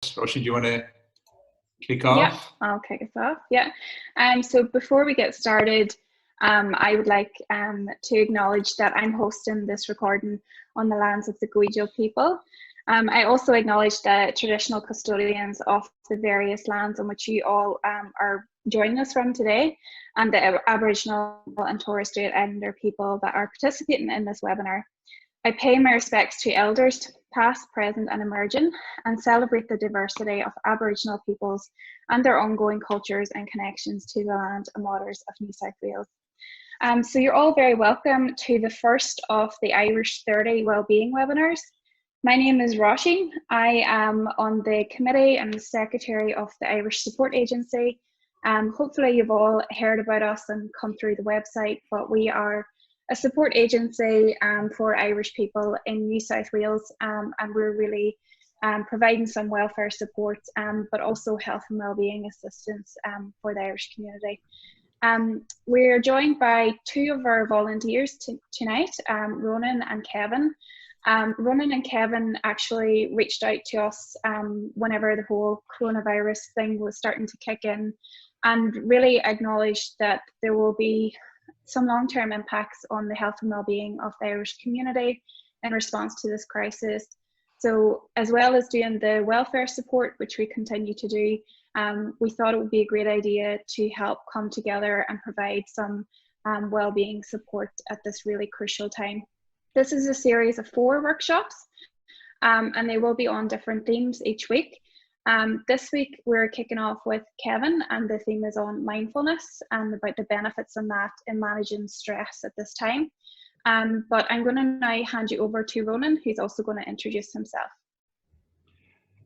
Roisin, do you want to kick Yeah, off? I'll kick us off. Yeah. So before we get started, I would like to acknowledge that I'm hosting this recording on the lands of the Guijo people. I also acknowledge the traditional custodians of the various lands on which you all are joining us from today, and the Aboriginal and Torres Strait Islander people that are participating in this webinar. I pay my respects to elders, past, present and emerging, and celebrate the diversity of Aboriginal peoples and their ongoing cultures and connections to the land and waters of New South Wales. So you're all very welcome to the first of the Irish 30 Wellbeing webinars. My name is Roisin. I am on the committee and the secretary of the Irish Support Agency. Hopefully you've all heard about us and come through the website, but we are a support agency for Irish people in New South Wales, and we're really providing some welfare support, but also health and wellbeing assistance for the Irish community. We're joined by two of our volunteers tonight, Ronan and Kevin. Ronan and Kevin actually reached out to us whenever the whole coronavirus thing was starting to kick in, and really acknowledged that there will be some long-term impacts on the health and well-being of the Irish community in response to this crisis. So as well as doing the welfare support, which we continue to do, we thought it would be a great idea to help come together and provide some well-being support at this really crucial time. This is a series of 4 workshops, and they will be on different themes each week. This week we're kicking off with Kevin, and the theme is on mindfulness and about the benefits on that in managing stress at this time. But I'm going to now hand you over to Ronan, who's also going to introduce himself.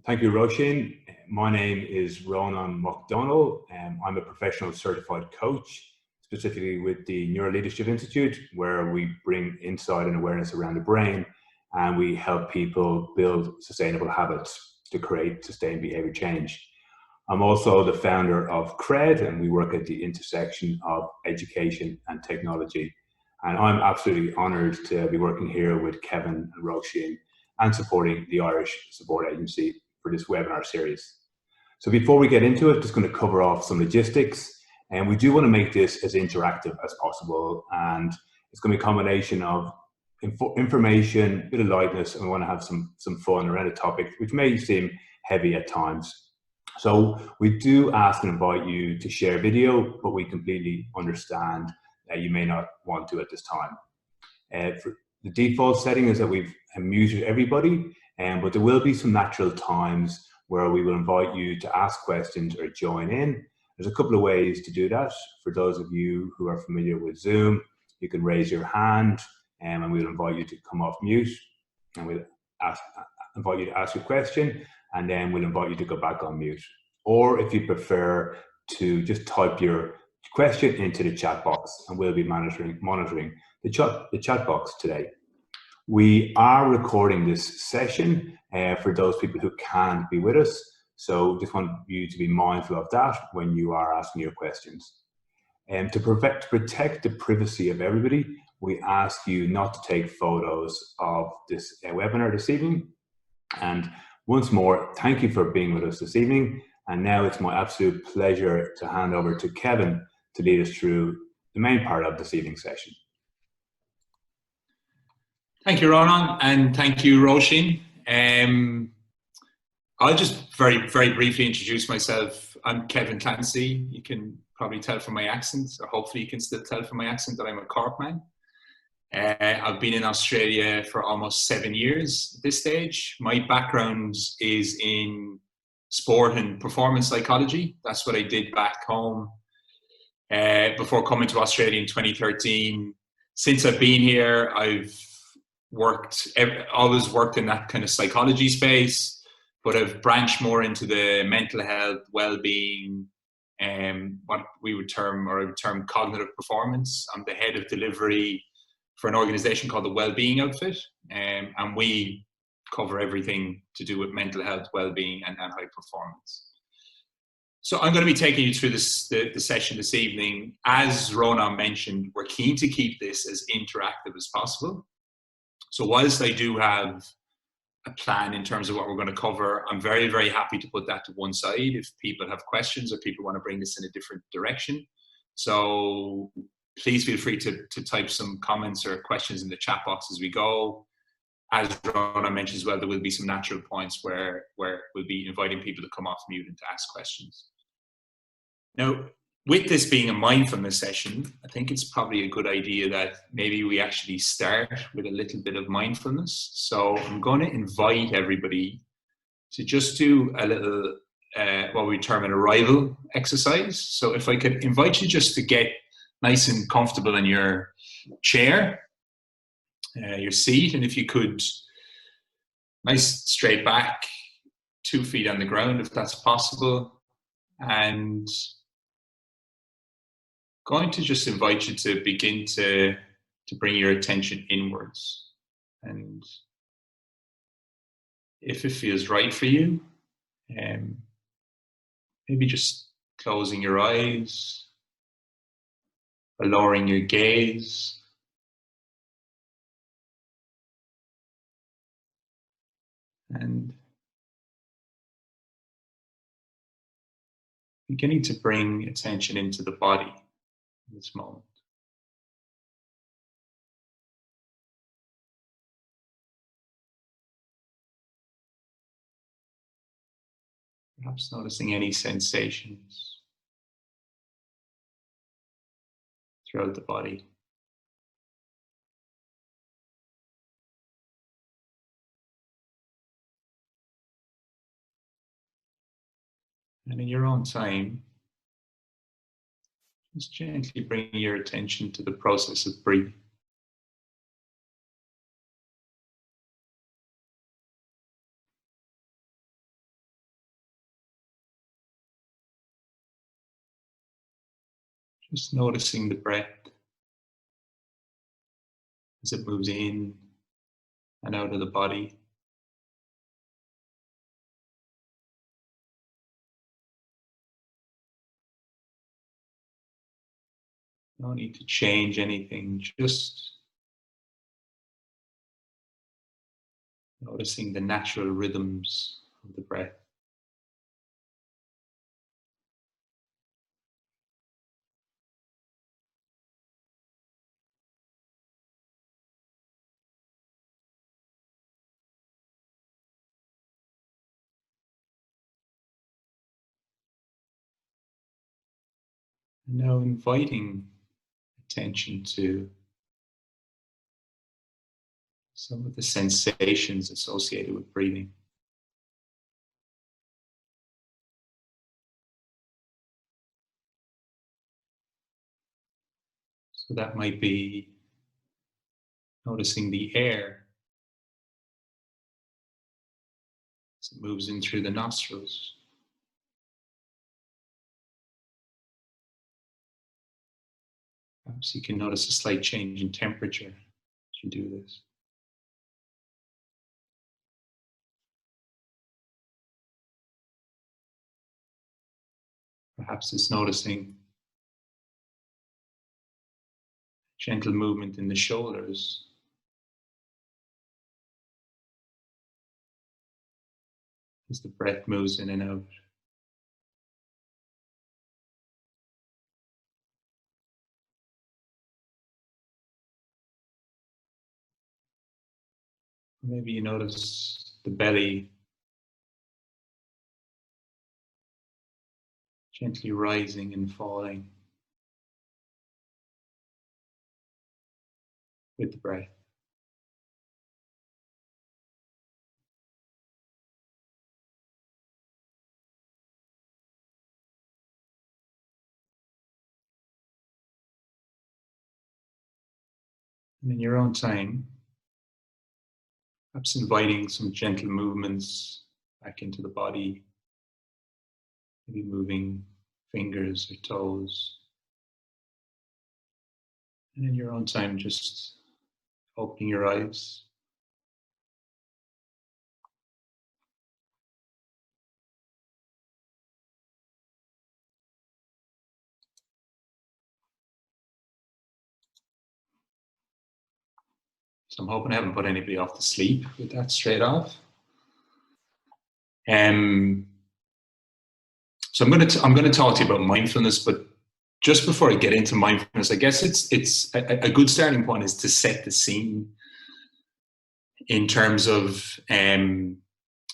Thank you, Roisin. My name is Ronan Mcdonald. I'm a professional certified coach, specifically with the Neuro Leadership Institute, where we bring insight and awareness around the brain, and we help people build sustainable habits to create sustained behavior change. I'm also the founder of CRED, and we work at the intersection of education and technology. And I'm absolutely honoured to be working here with Kevin and Roisin and supporting the Irish Support Agency for this webinar series. So before we get into it, just going to cover off some logistics. And we do want to make this as interactive as possible. And it's going to be a combination of information, a bit of lightness, and we want to have some fun around a topic which may seem heavy at times. So we do ask and invite you to share video, but we completely understand that you may not want to at this time. For the default setting is that we've muted everybody, but there will be some natural times where we will invite you to ask questions or join in. There's a couple of ways to do that. For those of you who are familiar with Zoom, you can raise your hand, and we'll invite you to come off mute, and we'll invite you to ask your question, and then we'll invite you to go back on mute. Or if you prefer to just type your question into the chat box, and we'll be monitoring the chat box today. We are recording this session for those people who can't be with us, so just want you to be mindful of that when you are asking your questions. And to protect the privacy of everybody, we ask you not to take photos of this webinar this evening. And once more, thank you for being with us this evening. And now it's my absolute pleasure to hand over to Kevin to lead us through the main part of this evening's session. Thank you, Ronan, and thank you, Roisin. I'll just very briefly introduce myself. I'm Kevin Clancy. You can probably tell from my accent, or hopefully you can still tell from my accent, that I'm a Cork man. I've been in Australia for almost 7 years at this stage. My background is in sport and performance psychology. That's what I did back home before coming to Australia in 2013. Since I've been here, I've always worked in that kind of psychology space, but I've branched more into the mental health, well-being, what we would term cognitive performance. I'm the head of delivery for an organization called the Wellbeing Outfit, and we cover everything to do with mental health, well-being, and high performance. So I'm going to be taking you through the session this evening. As Ronan mentioned, we're keen to keep this as interactive as possible. So whilst I do have a plan in terms of what we're going to cover. I'm very, very happy to put that to one side if people have questions or people want to bring this in a different direction. So please feel free to type some comments or questions in the chat box as we go. As Ronan mentioned as well, there will be some natural points where we'll be inviting people to come off mute and to ask questions. Now, with this being a mindfulness session, I think it's probably a good idea that maybe we actually start with a little bit of mindfulness. So I'm going to invite everybody to just do a little, what we term an arrival exercise. So if I could invite you just to get nice and comfortable in your chair, your seat, and if you could, nice straight back, 2 feet on the ground if that's possible, and going to just invite you to begin to bring your attention inwards. And if it feels right for you, maybe just closing your eyes, or lowering your gaze. And beginning to bring attention into the body in this moment. Perhaps noticing any sensations throughout the body. And in your own time, just gently bring your attention to the process of breathing. Just noticing the breath as it moves in and out of the body. No need to change anything, just noticing the natural rhythms of the breath. And now inviting attention to some of the sensations associated with breathing. So that might be noticing the air as it moves in through the nostrils. Perhaps you can notice a slight change in temperature as you do this. Perhaps it's noticing gentle movement in the shoulders as the breath moves in and out. Maybe you notice the belly gently rising and falling with the breath. And in your own time, perhaps inviting some gentle movements back into the body, maybe moving fingers or toes. And in your own time, just opening your eyes. So I'm hoping I haven't put anybody off to sleep with that straight off. So I'm going to talk to you about mindfulness, but just before I get into mindfulness, I guess it's a good starting point is to set the scene in terms of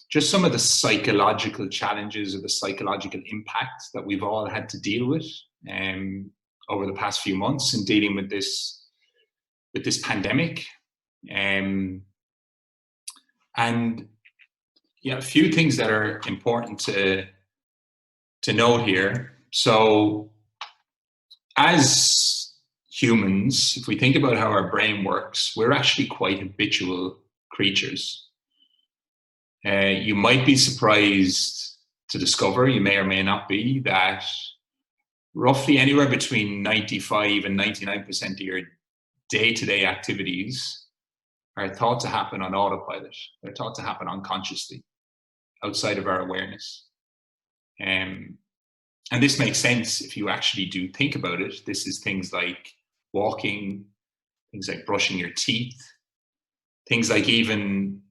just some of the psychological challenges or the psychological impact that we've all had to deal with over the past few months in dealing with this pandemic. And yeah, a few things that are important to note here. So as humans, if we think about how our brain works, we're actually quite habitual creatures. You might be surprised to discover, you may or may not be, that roughly anywhere between 95 and 99% of your day-to-day activities are thought to happen on autopilot. They're thought to happen unconsciously, outside of our awareness. And this makes sense if you actually do think about it. This is things like walking, things like brushing your teeth, things like even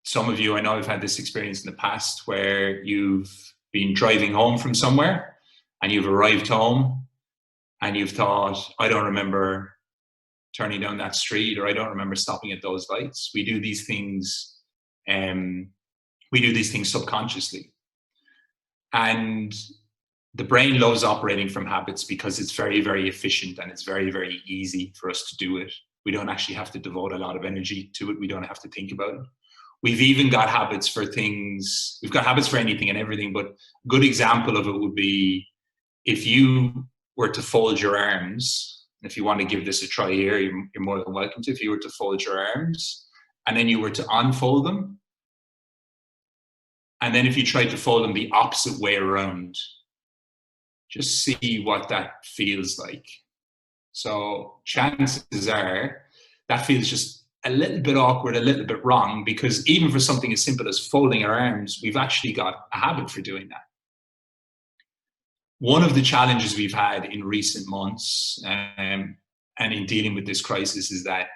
some of you, I know I've had this experience in the past where you've been driving home from somewhere and you've arrived home and you've thought, I don't remember turning down that street, or I don't remember stopping at those lights. We do these things subconsciously. And the brain loves operating from habits because it's very, very efficient and it's very, very easy for us to do it. We don't actually have to devote a lot of energy to it. We don't have to think about it. We've even got habits for things. We've got habits for anything and everything, but a good example of it would be if you were to fold your arms. If you want to give this a try here, you're more than welcome to. If you were to fold your arms and then you were to unfold them, and then if you tried to fold them the opposite way around, just see what that feels like. So chances are that feels just a little bit awkward, a little bit wrong, because even for something as simple as folding our arms, we've actually got a habit for doing that. One of the challenges we've had in recent months and in dealing with this crisis is that,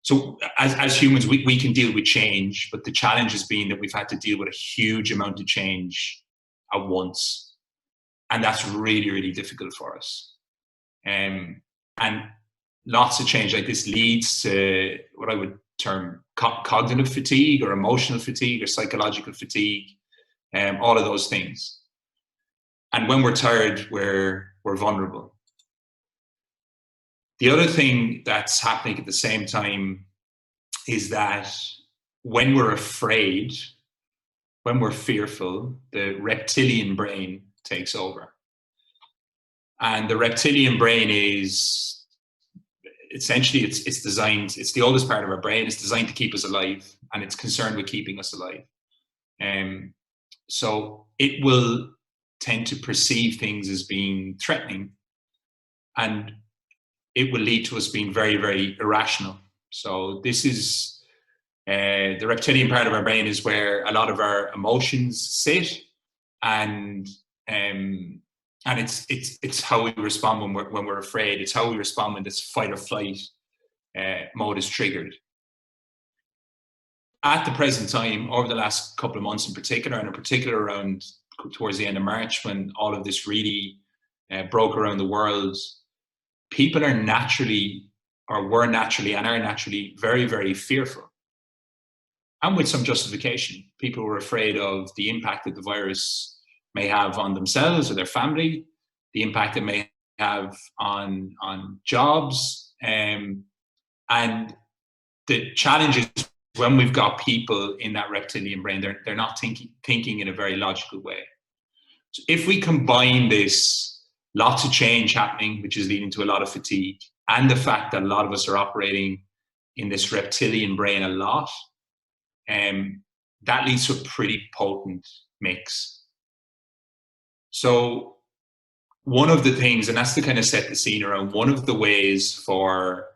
so as humans, we can deal with change, but the challenge has been that we've had to deal with a huge amount of change at once. And that's really, really difficult for us. And lots of change like this leads to what I would term cognitive fatigue or emotional fatigue or psychological fatigue, all of those things. And when we're tired, we're vulnerable. The other thing that's happening at the same time is that when we're afraid, when we're fearful, the reptilian brain takes over. And the reptilian brain is essentially, it's designed, it's the oldest part of our brain. It's designed to keep us alive, and it's concerned with keeping us alive. So it will tend to perceive things as being threatening, and it will lead to us being very, very irrational. So this is the reptilian part of our brain is where a lot of our emotions sit, and it's how we respond when we're afraid. It's how we respond when this fight or flight mode is triggered. At the present time, over the last couple of months in particular, and in particular around towards the end of March, when all of this really broke around the world, people are naturally, or were naturally, and are naturally very, very fearful. And with some justification. People were afraid of the impact that the virus may have on themselves or their family, the impact it may have on jobs. And the challenge is when we've got people in that reptilian brain, they're not thinking in a very logical way. So if we combine this, lots of change happening, which is leading to a lot of fatigue, and the fact that a lot of us are operating in this reptilian brain a lot, that leads to a pretty potent mix. So one of the things, and that's to kind of set the scene around, one of the ways for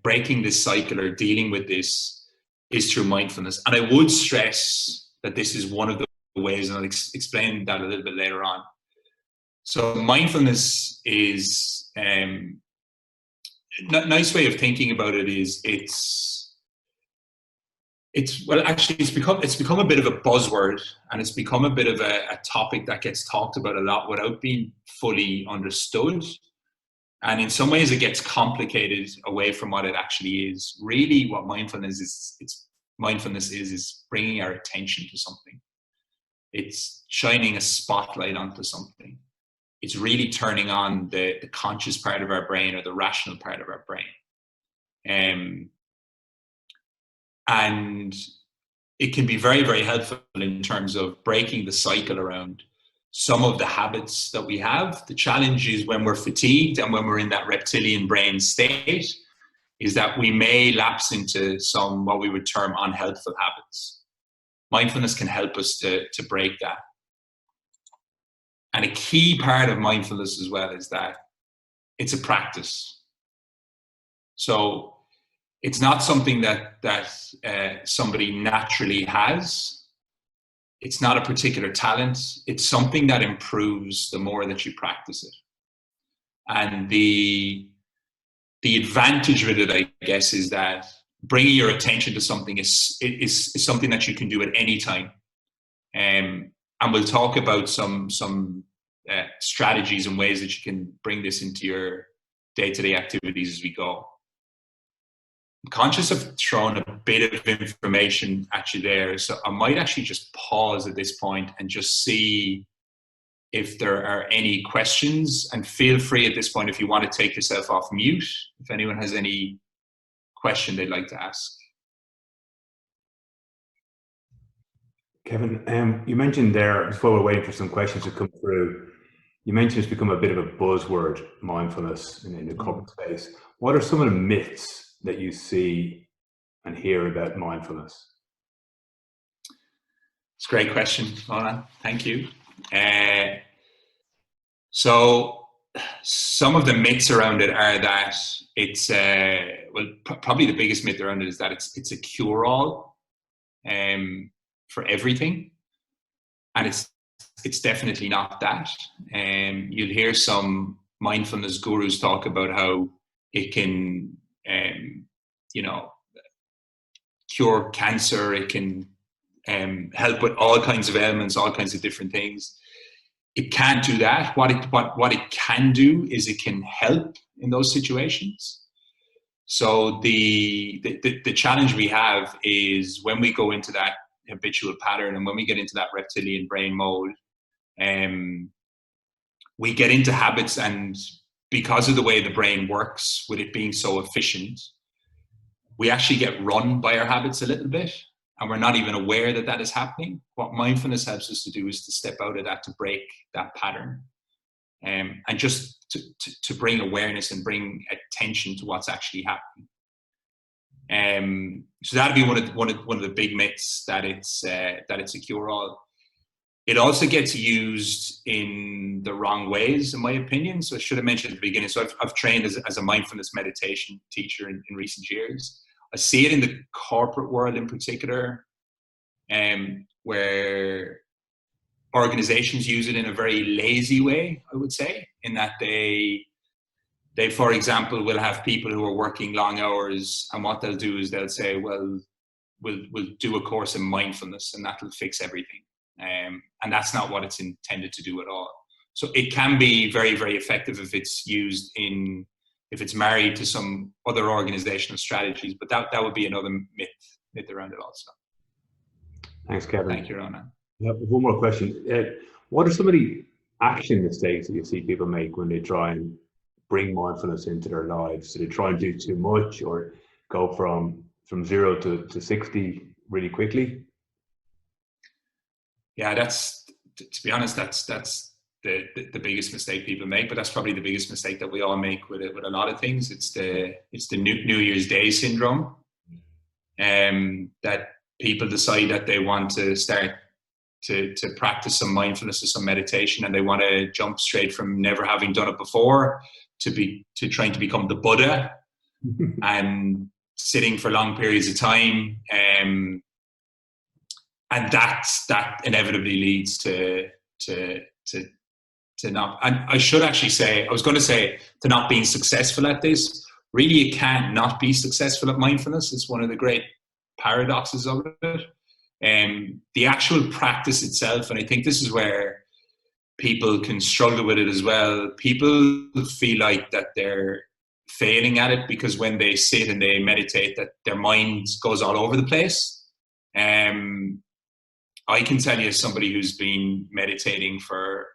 breaking this cycle or dealing with this is through mindfulness. And I would stress that this is one of the ways, and I'll explain that a little bit later on. So mindfulness is, nice way of thinking about it is Actually, it's become a bit of a buzzword, and it's become a bit of a topic that gets talked about a lot without being fully understood. And in some ways, it gets complicated away from what it actually is. Really, what mindfulness is bringing our attention to something. It's shining a spotlight onto something. It's really turning on the conscious part of our brain, or the rational part of our brain. And it can be very, very helpful in terms of breaking the cycle around some of the habits that we have. The challenge is when we're fatigued and when we're in that reptilian brain state, is that we may lapse into some what we would term unhelpful habits. Mindfulness can help us to break that. And a key part of mindfulness as well is that it's a practice. So it's not something that somebody naturally has. It's not a particular talent. It's something that improves the more that you practice it. And the advantage with it, I guess, is that bringing your attention to something is something that you can do at any time. And we'll talk about some strategies and ways that you can bring this into your day-to-day activities as we go. I'm conscious of throwing a bit of information at you there, so I might actually just pause at this point and just see if there are any questions, and feel free at this point if you want to take yourself off mute, if anyone has any question they'd like to ask. Kevin, you mentioned there, before we're waiting for some questions to come through, you mentioned it's become a bit of a buzzword, mindfulness, in the corporate space. What are some of the myths that you see and hear about mindfulness? It's a great question, Ronan. Thank you. So some of the myths around it are that it's probably the biggest myth around it is that it's a cure-all for everything, and it's definitely not that. You'll hear some mindfulness gurus talk about how it can cure cancer, it can help with all kinds of ailments, all kinds of different things. It can't do that. What it can do is it can help in those situations. So the challenge we have is when we go into that habitual pattern, and when we get into that reptilian brain mode, we get into habits, and because of the way the brain works, with it being so efficient, we actually get run by our habits a little bit, and we're not even aware that that is happening. What mindfulness helps us to do is to step out of that, to break that pattern, and just to bring awareness and bring attention to what's actually happening. So that'd be one of the big myths, that it's a cure-all. It also gets used in the wrong ways, in my opinion. So I should have mentioned at the beginning. So I've trained as a mindfulness meditation teacher in recent years. I see it in the corporate world in particular, where organizations use it in a very lazy way, I would say, in that they, for example, will have people who are working long hours, and what they'll do is they'll say, well, we'll do a course in mindfulness and that will fix everything. And that's not what it's intended to do at all. So it can be very, very effective if it's used if it's married to some other organizational strategies, but that would be another myth around it also. Thanks, Kevin. Thank you, Ronan. One more question. What are some of the action mistakes that you see people make when they try and bring mindfulness into their lives? Do they try and do too much, or go from 0 to 60 really quickly? Yeah, to be honest, that's the biggest mistake people make, but that's probably the biggest mistake that we all make with a lot of things. It's the New Year's Day syndrome, that people decide that they want to start to practice some mindfulness or some meditation, and they want to jump straight from never having done it before to trying to become the Buddha and sitting for long periods of time. And that inevitably leads to not, and I was going to say to not being successful at this. Really, you can't not be successful at mindfulness. It's one of the great paradoxes of it. The actual practice itself, and I think this is where people can struggle with it as well. People feel like that they're failing at it because when they sit and they meditate, that their mind goes all over the place. I can tell you, as somebody who's been meditating for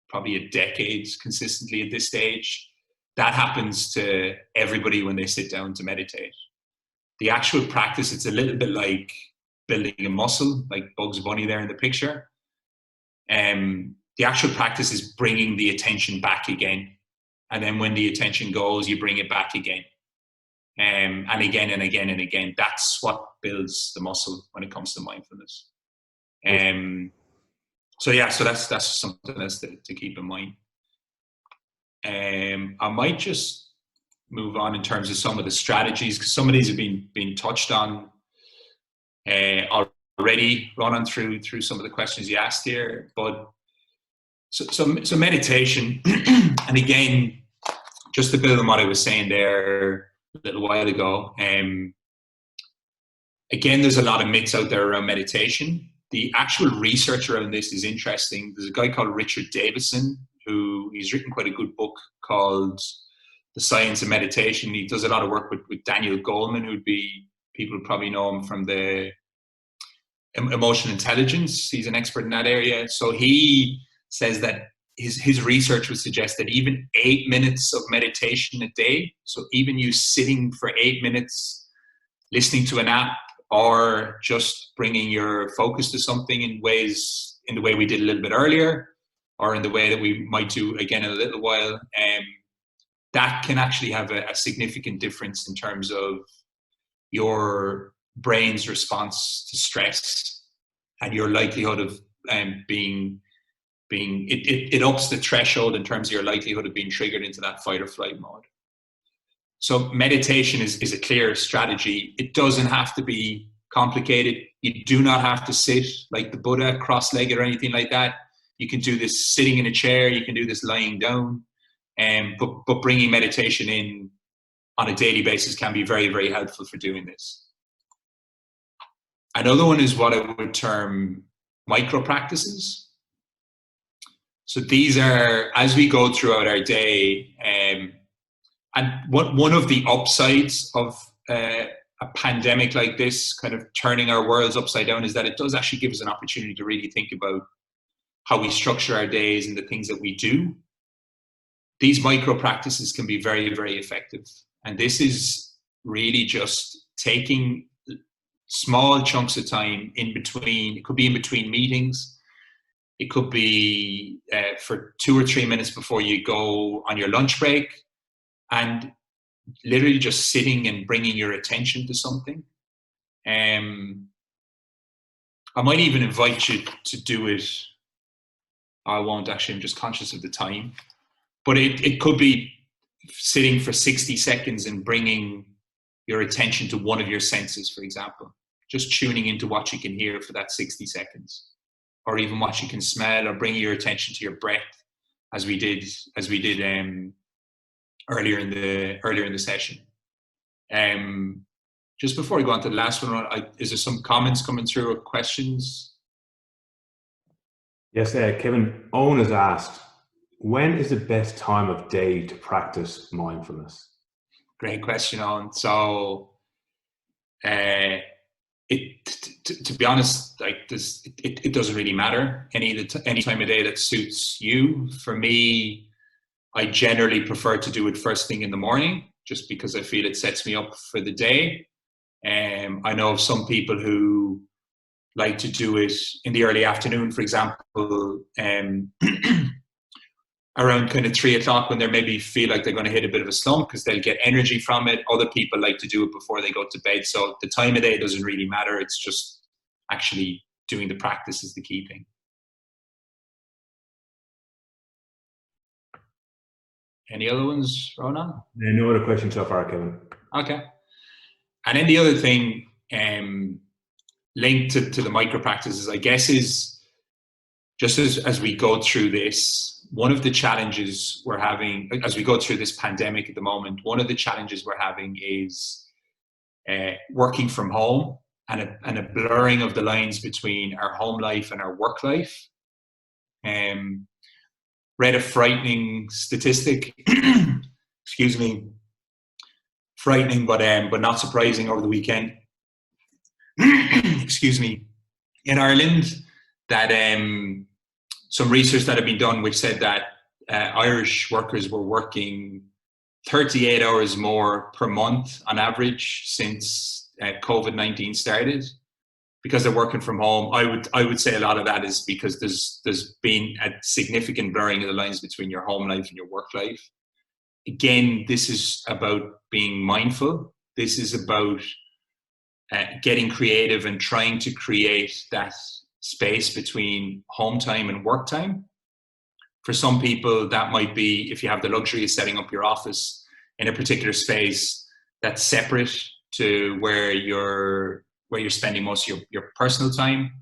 probably a decade consistently at this stage, that happens to everybody when they sit down to meditate. The actual practice, it's a little bit like building a muscle, like Bugs Bunny there in the picture. The actual practice is bringing the attention back again. And then when the attention goes, you bring it back again. And again and again and again. That's what builds the muscle when it comes to mindfulness. So that's something else to keep in mind. I might just move on in terms of some of the strategies, because some of these have been touched on already, Ronan, through some of the questions you asked here. But so meditation, and again, just to build on what I was saying there a little while ago, again, there's a lot of myths out there around meditation. The actual research around this is interesting. There's a guy called Richard Davidson, he's written quite a good book called The Science of Meditation. He does a lot of work with Daniel Goleman, people probably know him from the emotional intelligence. He's an expert in that area. So he says that his research would suggest that even 8 minutes of meditation a day, so even you sitting for 8 minutes, listening to an app, or just bringing your focus to something in the way we did a little bit earlier, or in the way that we might do again in a little while, that can actually have a significant difference in terms of your brain's response to stress and your likelihood of it ups the threshold in terms of your likelihood of being triggered into that fight or flight mode. So meditation is a clear strategy. It doesn't have to be complicated. You do not have to sit like the Buddha, cross-legged or anything like that. You can do this sitting in a chair. You can do this lying down. But bringing meditation in on a daily basis can be very, very helpful for doing this. Another one is what I would term micro practices. So these are, as we go throughout our day, and one of the upsides of a pandemic like this, kind of turning our worlds upside down, is that it does actually give us an opportunity to really think about how we structure our days and the things that we do. These micro practices can be very, very effective. And this is really just taking small chunks of time in between. It could be in between meetings. It could be for 2 or 3 minutes before you go on your lunch break, and literally just sitting and bringing your attention to something. I might even invite you to do it. I won't actually, I'm just conscious of the time. But it could be sitting for 60 seconds and bringing your attention to one of your senses, for example. Just tuning into what you can hear for that 60 seconds. Or even what you can smell, or bringing your attention to your breath, as we did earlier in the session. Just before we go on to the last one, is there some comments coming through or questions? Yes, Kevin, Owen has asked, when is the best time of day to practice mindfulness? Great question, Owen. So, to be honest, like this, it doesn't really matter. Any time of day that suits you. For me, I generally prefer to do it first thing in the morning, just because I feel it sets me up for the day. I know of some people who like to do it in the early afternoon, for example, around kind of 3 o'clock, when they maybe feel like they're going to hit a bit of a slump because they'll get energy from it. Other people like to do it before they go to bed. So the time of day doesn't really matter. It's just actually doing the practice is the key thing. Any other ones, Ronan? No other questions so far, Kevin. Okay. And then the other thing linked to the micro practices, I guess, is just as we go through this, one of the challenges we're having, as we go through this pandemic at the moment, one of the challenges we're having is working from home. a blurring of the lines between our home life and our work life. Read a frightening statistic, excuse me, frightening but not surprising over the weekend. Excuse me, in Ireland, that some research that had been done which said that Irish workers were working 38 hours more per month on average since COVID-19 started, because they're working from home. I would say a lot of that is because there's been a significant blurring of the lines between your home life and your work life. Again, this is about being mindful. This is about getting creative and trying to create that space between home time and work time. For some people, that might be, if you have the luxury of setting up your office in a particular space that's separate to where you're spending most of your personal time.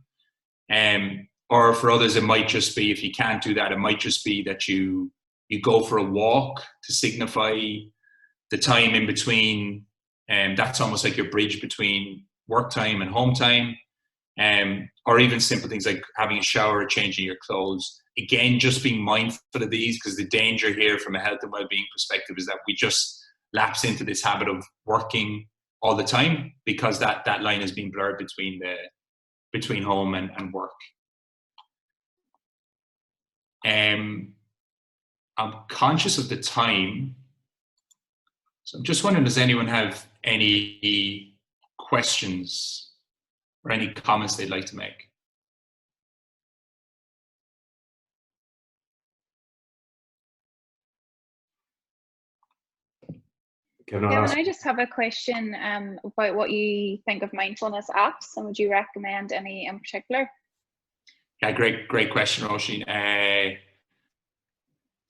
Or for others, it might just be, if you can't do that, it might just be that you go for a walk to signify the time in between. That's almost like your bridge between work time and home time. Or even simple things like having a shower or changing your clothes. Again, just being mindful of these, because the danger here from a health and well-being perspective is that we just lapse into this habit of working all the time, because that line has been blurred between home and work. I'm conscious of the time, so I'm just wondering, does anyone have any questions or any comments they'd like to make? Kevin, I just have a question about what you think of mindfulness apps, and would you recommend any in particular? Yeah, great question, Roisin.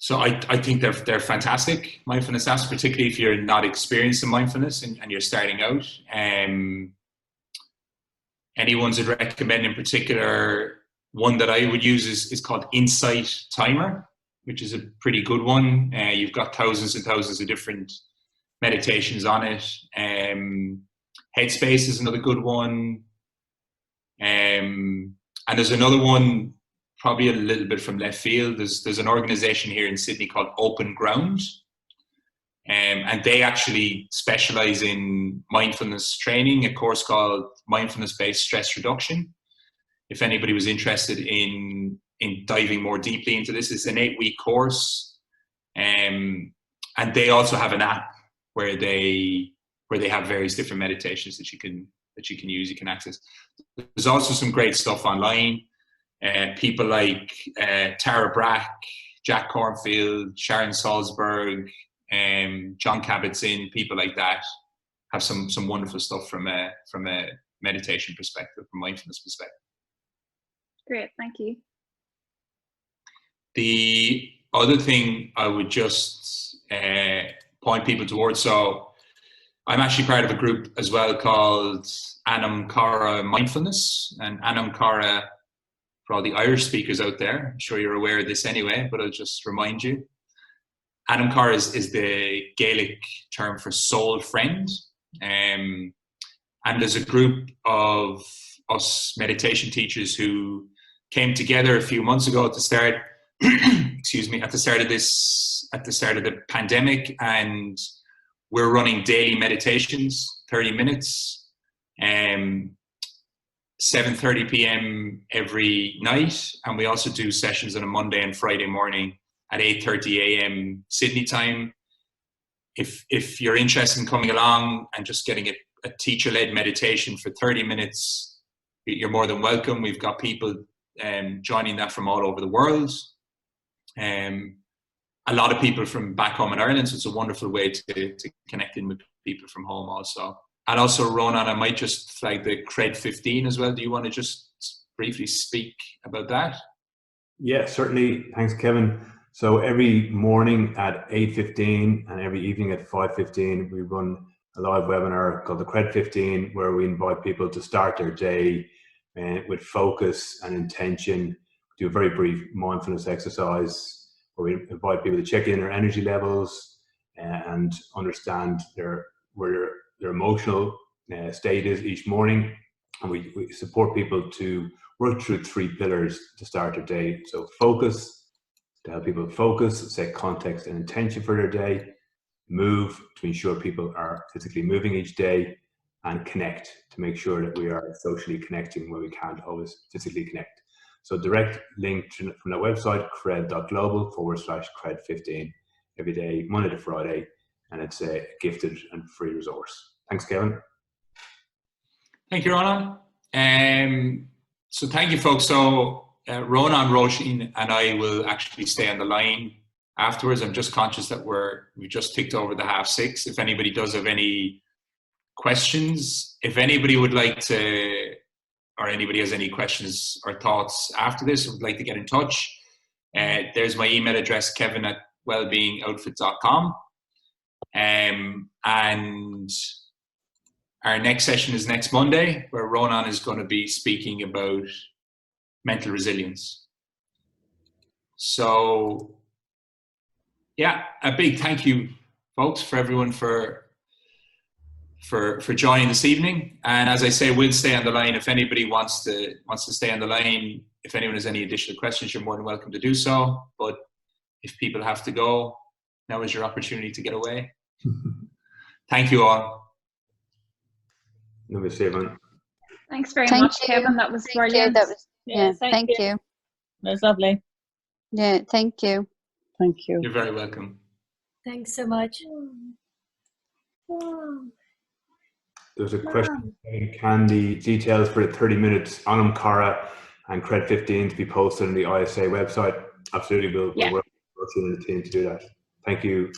So I think they're fantastic, mindfulness apps, particularly if you're not experienced in mindfulness and you're starting out. Any ones I'd recommend in particular, one that I would use is called Insight Timer, which is a pretty good one. You've got thousands and thousands of different meditations on it. Headspace is another good one. And there's another one, probably a little bit from left field. There's an organization here in Sydney called Open Ground. And they actually specialize in mindfulness training, a course called Mindfulness-Based Stress Reduction. If anybody was interested in diving more deeply into this, it's an 8-week course. And they also have an app where they have various different meditations that you can use, you can access. There's also some great stuff online. People like Tara Brach, Jack Cornfield, Sharon Salzberg, John Kabat-Zinn, people like that have some wonderful stuff from a meditation perspective, from mindfulness perspective. Great, thank you. The other thing I would just point people towards, so I'm actually part of a group as well called Anam Cara Mindfulness, and Anam Cara, for all the Irish speakers out there, I'm sure you're aware of this anyway, but I'll just remind you. Anam Cara is the Gaelic term for soul friend. And there's a group of us meditation teachers who came together a few months ago at the start, excuse me, at the start of the pandemic, and we're running daily meditations, 30 minutes, 7:30 p.m. every night, and we also do sessions on a Monday and Friday morning at 8:30 a.m. Sydney time. If you're interested in coming along and just getting a teacher-led meditation for 30 minutes, you're more than welcome. We've got people joining that from all over the world. A lot of people from back home in Ireland, so it's a wonderful way to connect in with people from home also. And also, Ronan, I might just flag the Cred 15 as well. Do you want to just briefly speak about that? Yeah, certainly. Thanks, Kevin. So every morning at 8:15 and every evening at 5:15, we run a live webinar called the Cred 15, where we invite people to start their day with focus and intention, do a very brief mindfulness exercise, where we invite people to check in their energy levels and understand where their emotional state is each morning. And we support people to work through 3 pillars to start their day. So focus, to help people focus, set context and intention for their day. Move, to ensure people are physically moving each day. And connect, to make sure that we are socially connecting when we can't always physically connect. So direct link from the website, cred.global/cred15, every day, Monday to Friday. And it's a gifted and free resource. Thanks, Kevin. Thank you, Ronan. So thank you, folks. So Ronan, Roisin, and I will actually stay on the line afterwards. I'm just conscious that we just ticked over the 6:30. If anybody does have any questions, if anybody would like to, or anybody has any questions or thoughts after this, would like to get in touch, there's my email address, kevin@wellbeingoutfit.com. And our next session is next Monday, where Ronan is going to be speaking about mental resilience. So, yeah, a big thank you, folks, for everyone for joining this evening. And as I say, we'll stay on the line. If anybody wants to stay on the line, if anyone has any additional questions, you're more than welcome to do so. But if people have to go, now is your opportunity to get away. Thank you all. Thanks very much, Kevin. That was brilliant. Thank you. That was lovely. Yeah, thank you. Thank you. You're very welcome. Thanks so much. There's a question, can the details for the 30 minutes on Cara and Cred 15 to be posted on the ISA website? Absolutely, we'll work with the team to do that. Thank you.